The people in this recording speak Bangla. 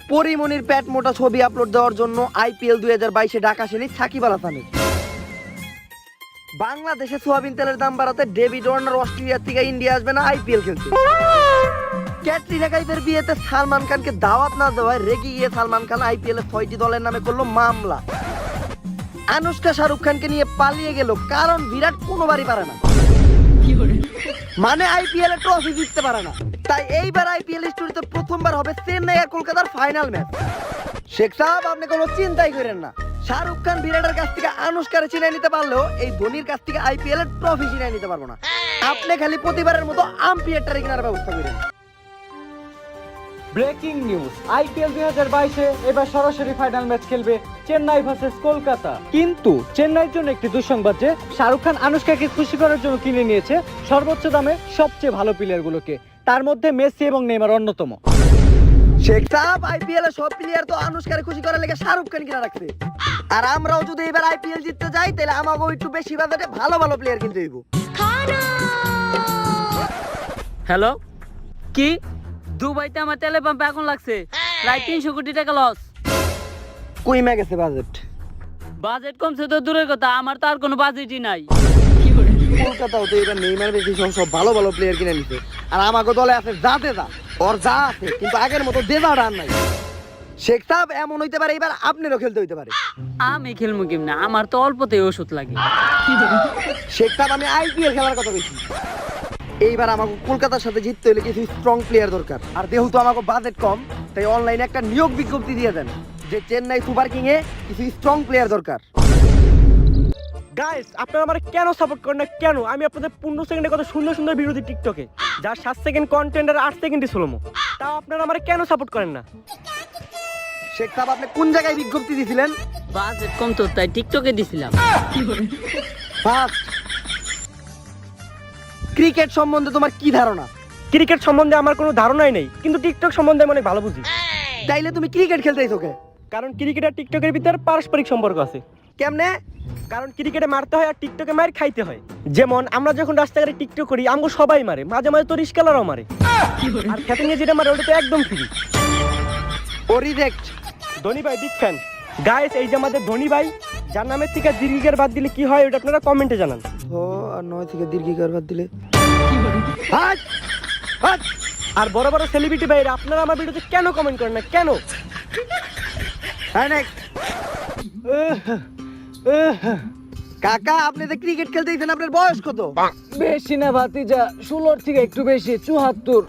পরিমনির পেট মোটা ছবি আপলোড দেওয়ার জন্য আইপিএল 2022-এ ঢাকা আসেনি সাকিব আল হাসানের। বাংলাদেশে সোয়াবিন তেলের দাম বাড়াতে ডেভিড ওয়ার্নার অস্ট্রেলিয়া থেকে ইন্ডিয়া আসবে না আইপিএল খেলতে। ক্যাটরিনা কাইফের বিয়েতে সালমান খানকে দাওয়াত না দেওয়ায় রেগে গিয়ে সালমান খান আইপিএল এর 6টি দলের নামে করলো মামলা। আনুষ্কা শাহরুখ খানকে নিয়ে পালিয়ে গেল কারণ বিরাট কোনোবারই পারে না, মানে আইপিএল এ ট্রফি জিততে পারে না। তাই এইবার আইপিএল স্টোরিতে প্রথমবার হবে চেন্নাই আর কলকাতার ফাইনাল ম্যাচ। শেখ সাহেব আপনি কোনো চিন্তাই করেন না, শাহরুখ খান বিরাটের কাছ থেকে আনুষ্কারে চিনাই নিতে পারলেও এই ধোনির কাছ থেকে আইপিএল এর ট্রফি চিনাই নিতে পারবো না। আপনি খালি প্রতিবারের মতো আম্পায়ারটারে কেনার ব্যবস্থা করেন। ব্রেকিং নিউজ, আইপিএল 2022-এ এবার সরাসরি ফাইনাল ম্যাচ খেলবে চেন্নাই ভার্সেস কলকাতা। কিন্তু চেন্নাইয়ের জন্য একটি দুঃসংবাদ যে শাহরুখ খান আনুষ্কাকে খুশি করার জন্য কিনে নিয়েছে সর্বোচ্চ দামে সবচেয়ে ভালো প্লেয়ারগুলোকে, তার মধ্যে মেসি এবং নেইমার অন্যতম। শেখ সাহেব আইপিএল এর সব প্লেয়ার তো আনুষ্কারে খুশি করার লেগে শাহরুখ খান কিনা রাখছে, আর আমরাও যদি এবার আইপিএল জিততে যাই তাহলে আমাকেও একটু বেশি বাজেটে ভালো ভালো প্লেয়ার কিনতে হইব। হ্যালো, কি দুবাইতে আমার তেলে পাম্পে আগুন লাগছে, প্রায় 300 কোটি টাকা লস। কইমা গেছে বাজেট? বাজেট কমছে তো দূরের কথা, আমার তো আর কোনো বাজেটই নাই। কলকাতাও তো এবার নেইমার মেসি সহ সব ভালো ভালো প্লেয়ার কিনে নিছে, আর আমাকে দলে আছে যা দেদা, ওর যা আছে কিন্তু আগের মতো দেদা রান নাই। শেখ সাহেব এমন হইতে পারে এবার আপনারও খেলতে হইতে পারে। আমি খেলবো কেমনে, আমার তো অল্পতেই ওষুধ লাগে। শেখ সাহেব আমি আইপিএল খেলার কথা বলছি। এইবার আমাকে কলকাতার সাথে জিততে হলে কিছু স্ট্রং প্লেয়ার দরকার, আর যেহেতু আমাকে বাজেট কম তাই অনলাইনে একটা নিয়োগ বিজ্ঞপ্তি দিয়ে দেন যে চেন্নাই সুপার কিং এ কিছু স্ট্রং প্লেয়ার দরকার। গাইস, আপনারা আমারে কেন সাপোর্ট করেন না কেন? আমি আপনাদের 15 সেকেন্ডে কত সুন্দর সুন্দর ভিডিও দিই টিকটকে, যার 7 সেকেন্ড কন্টেন্ট আর 8 সেকেন্ডই স্লোমো, তাও আপনারা আমারে কেন সাপোর্ট করেন না? শেখ সাহেব আপনি কোন জায়গায় বিজ্ঞপ্তি দিয়েছিলেন? বাজেট কম তো তাই টিকটকে দিছিলাম। ফার্স্ট, ক্রিকেট সম্বন্ধে তোমার কি ধারণা? ক্রিকেট সম্বন্ধে আমার কোনো ধারণাই নেই, কিন্তু টিকটক সম্বন্ধে আমি অনেক ভালো বুঝি। তাইলে তুমি ক্রিকেট খেলতে আইছো কে? কারণ ক্রিকেট আর টিকটকের ভিতরে পারস্পরিক সম্পর্ক আছে। কেমনে? কারণ ক্রিকেটে মারতে হয় আর টিকটকে মার খাইতে হয়। যেমন আমরা যখন রাস্তাঘাটে টিকটক করি আমগো সবাই মারে, মাঝে মাঝে তো রিস্কালারও মারে, আর খেতে নিয়ে যেটা মারে ওটা তো একদম ফ্রি। ও রিজেক্ট। ধোনি ভাই বিগ ফ্যান। গাইস, এই যে আমাদের ধোনি ভাই, যার নামের থেকে দীর্ঘিকার বাদ দিলে কি হয় ওটা আপনারা কমেন্টে জানান। ও আর 9 থেকে দীর্ঘিকার বাদ দিলে হাট হাট। আর বড় বড় সেলিব্রিটি ভাইরা আপনারা আমার ভিডিওতে কেন কমেন্ট করেন না কেন? হ্যাঁ নেক্সট। কাকা আপনি তো ক্রিকেট খেলতে গেছেন, আপনার বয়স কত? বেশি না ভাতিজা, 16 থেকে একটু বেশি, 74।